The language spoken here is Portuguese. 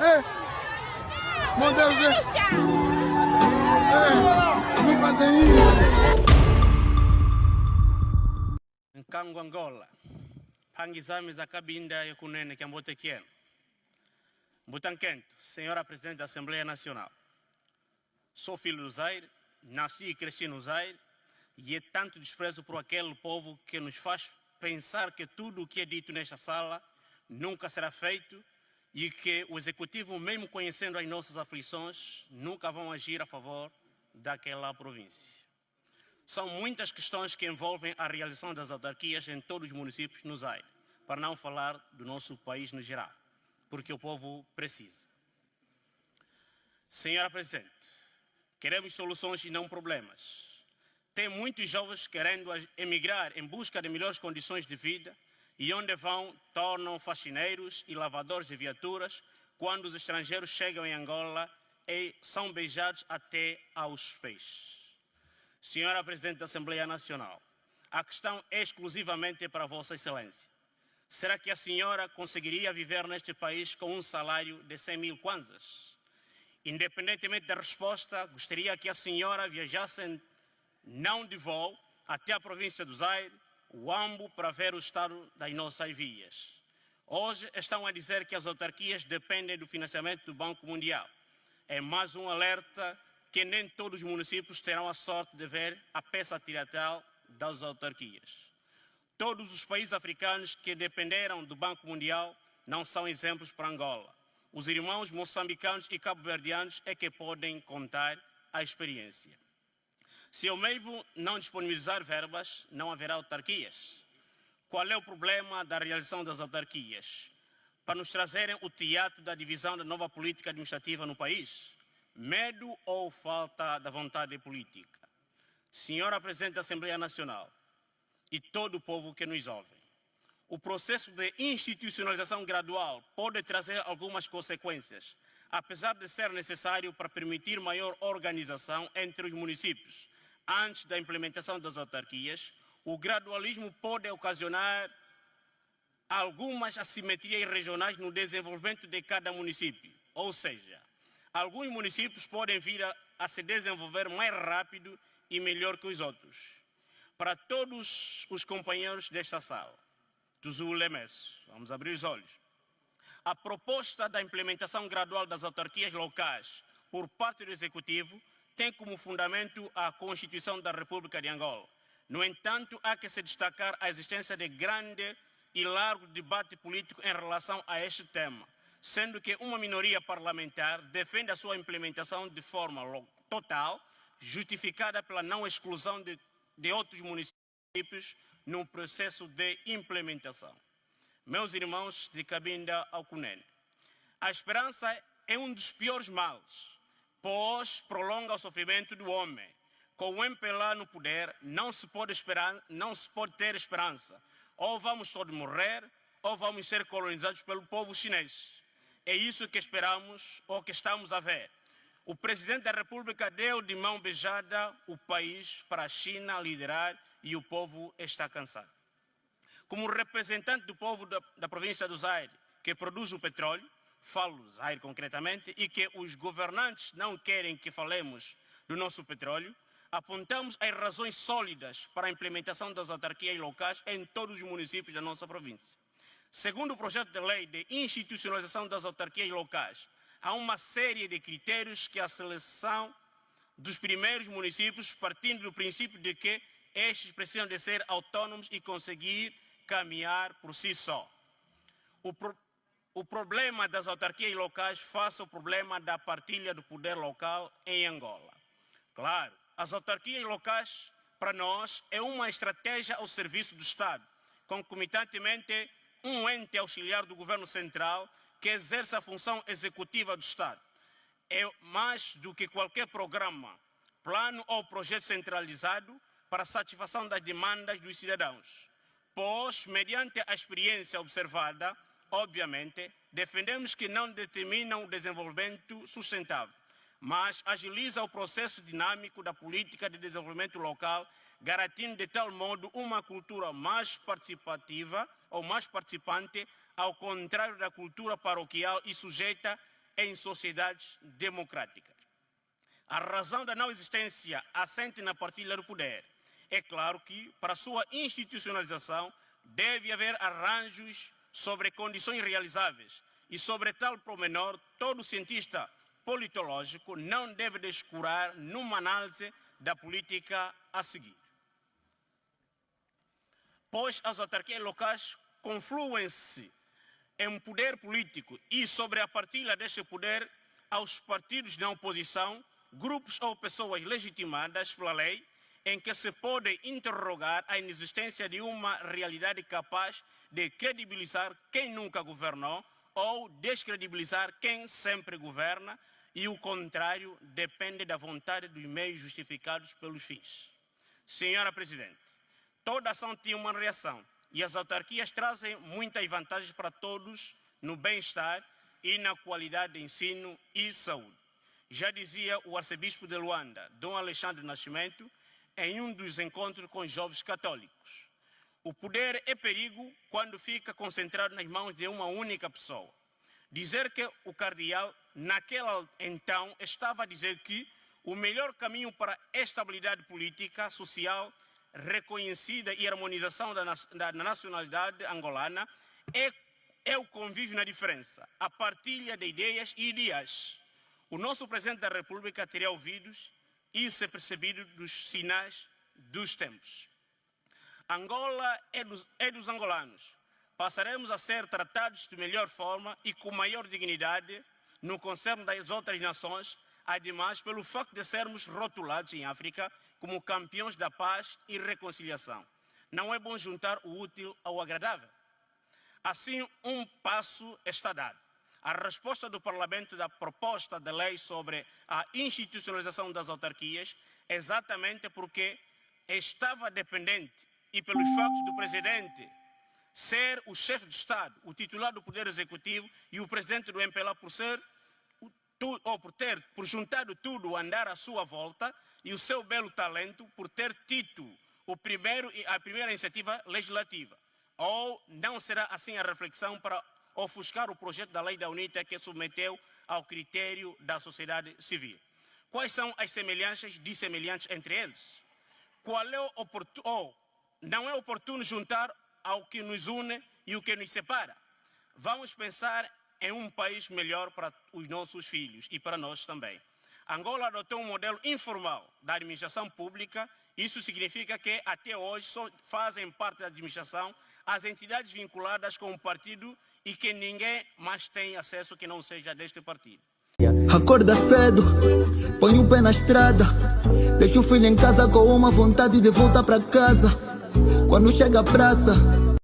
Meu Deus, não fazem isso. Nkango Angola, pangizame za kabinda yakunene kiambote kieno. Mbutanquento, senhora Presidente da Assembleia Nacional. Sou filho do Zaire, nasci e cresci no Zaire, e é tanto desprezo por aquele povo que nos faz pensar que tudo o que é dito nesta sala nunca será feito e que o Executivo, mesmo conhecendo as nossas aflições, nunca vão agir a favor daquela província. São muitas questões que envolvem a realização das autarquias em todos os municípios no Zaire, para não falar do nosso país no geral, porque o povo precisa. Senhora Presidente, queremos soluções e não problemas. Tem muitos jovens querendo emigrar em busca de melhores condições de vida e onde vão tornam faxineiros e lavadores de viaturas quando os estrangeiros chegam em Angola e são beijados até aos pés. Senhora Presidente da Assembleia Nacional, a questão é exclusivamente para Vossa Excelência. Será que a senhora conseguiria viver neste país com um salário de 100 mil kwanzas? Independentemente da resposta, gostaria que a senhora viajasse não de voo até a província do Zaire, Huambo, para ver o estado das nossas vias. Hoje estão a dizer que as autarquias dependem do financiamento do Banco Mundial. É mais um alerta que nem todos os municípios terão a sorte de ver a peça tiratal das autarquias. Todos os países africanos que dependeram do Banco Mundial não são exemplos para Angola. Os irmãos moçambicanos e cabo-verdianos é que podem contar a experiência. Se eu mesmo não disponibilizar verbas, não haverá autarquias. Qual é o problema da realização das autarquias? Para nos trazerem o teatro da divisão da nova política administrativa no país? Medo ou falta da vontade política? Senhora Presidente da Assembleia Nacional e todo o povo que nos ouve, o processo de institucionalização gradual pode trazer algumas consequências, apesar de ser necessário para permitir maior organização entre os municípios. Antes da implementação das autarquias, o gradualismo pode ocasionar algumas assimetrias regionais no desenvolvimento de cada município. Ou seja, alguns municípios podem vir a se desenvolver mais rápido e melhor que os outros. Para todos os companheiros desta sala, vamos abrir os olhos. A proposta da implementação gradual das autarquias locais por parte do Executivo tem como fundamento a Constituição da República de Angola. No entanto, há que se destacar a existência de grande e largo debate político em relação a este tema, sendo que uma minoria parlamentar defende a sua implementação de forma total, justificada pela não exclusão de outros municípios no processo de implementação. Meus irmãos de Cabinda ao Cunene, a esperança é um dos piores males, pois prolonga o sofrimento do homem. Com o MPLA no poder, não se pode ter esperança. Ou vamos todos morrer, ou vamos ser colonizados pelo povo chinês. É isso que esperamos, ou que estamos a ver. O Presidente da República deu de mão beijada o país para a China liderar e o povo está cansado. Como representante do povo da província do Zaire, que produz o petróleo, falo do Zaire concretamente, e que os governantes não querem que falemos do nosso petróleo, apontamos as razões sólidas para a implementação das autarquias locais em todos os municípios da nossa província. Segundo o projeto de lei de institucionalização das autarquias locais, há uma série de critérios que a seleção dos primeiros municípios, partindo do princípio de que estes precisam de ser autônomos e conseguir caminhar por si só. O problema das autarquias locais face ao problema da partilha do poder local em Angola. Claro, as autarquias locais, para nós, é uma estratégia ao serviço do Estado, concomitantemente um ente auxiliar do governo central que exerce a função executiva do Estado. É mais do que qualquer programa, plano ou projeto centralizado para a satisfação das demandas dos cidadãos. Pois, mediante a experiência observada, obviamente, defendemos que não determinam o desenvolvimento sustentável, mas agiliza o processo dinâmico da política de desenvolvimento local, garantindo de tal modo uma cultura mais participativa ou mais participante, ao contrário da cultura paroquial e sujeita em sociedades democráticas. A razão da não existência assente na partilha do poder. É claro que, para sua institucionalização, deve haver arranjos sobre condições realizáveis e sobre tal promenor, todo cientista politológico não deve descurar numa análise da política a seguir. Pois as autarquias locais confluem-se em poder político e sobre a partilha deste poder aos partidos da oposição, grupos ou pessoas legitimadas pela lei, em que se pode interrogar a inexistência de uma realidade capaz de credibilizar quem nunca governou ou descredibilizar quem sempre governa, e o contrário depende da vontade dos meios justificados pelos fins. Senhora Presidente, toda ação tem uma reação e as autarquias trazem muitas vantagens para todos no bem-estar e na qualidade de ensino e saúde. Já dizia o arcebispo de Luanda, Dom Alexandre Nascimento, em um dos encontros com jovens católicos: o poder é perigo quando fica concentrado nas mãos de uma única pessoa. Dizer que o cardeal, naquela então, estava a dizer que o melhor caminho para a estabilidade política, social, reconhecida e harmonização da nacionalidade angolana é o convívio na diferença, a partilha de ideias e ideais. O nosso Presidente da República teria ouvido e se percebido dos sinais dos tempos. Angola é dos angolanos. Passaremos a ser tratados de melhor forma e com maior dignidade no concerto das outras nações, ademais pelo facto de sermos rotulados em África como campeões da paz e reconciliação. Não é bom juntar o útil ao agradável? Assim, um passo está dado. A resposta do Parlamento da proposta de lei sobre a institucionalização das autarquias, exatamente porque estava dependente e pelos factos do Presidente ser o chefe de Estado, o titular do Poder Executivo e o Presidente do MPLA por juntado tudo a andar à sua volta, e o seu belo talento por ter tido a primeira iniciativa legislativa. Ou não será assim a reflexão para ofuscar o projeto da lei da UNITA que submeteu ao critério da sociedade civil? Quais são as semelhanças dissemelhantes entre eles? Não é oportuno juntar ao que nos une e o que nos separa? Vamos pensar em um país melhor para os nossos filhos e para nós também. Angola adotou um modelo informal da administração pública. Isso significa que até hoje só fazem parte da administração as entidades vinculadas com o partido e que ninguém mais tem acesso que não seja deste partido. Acorda cedo, põe o pé na estrada, deixa o filho em casa com uma vontade de voltar para casa. Quando chega a praça,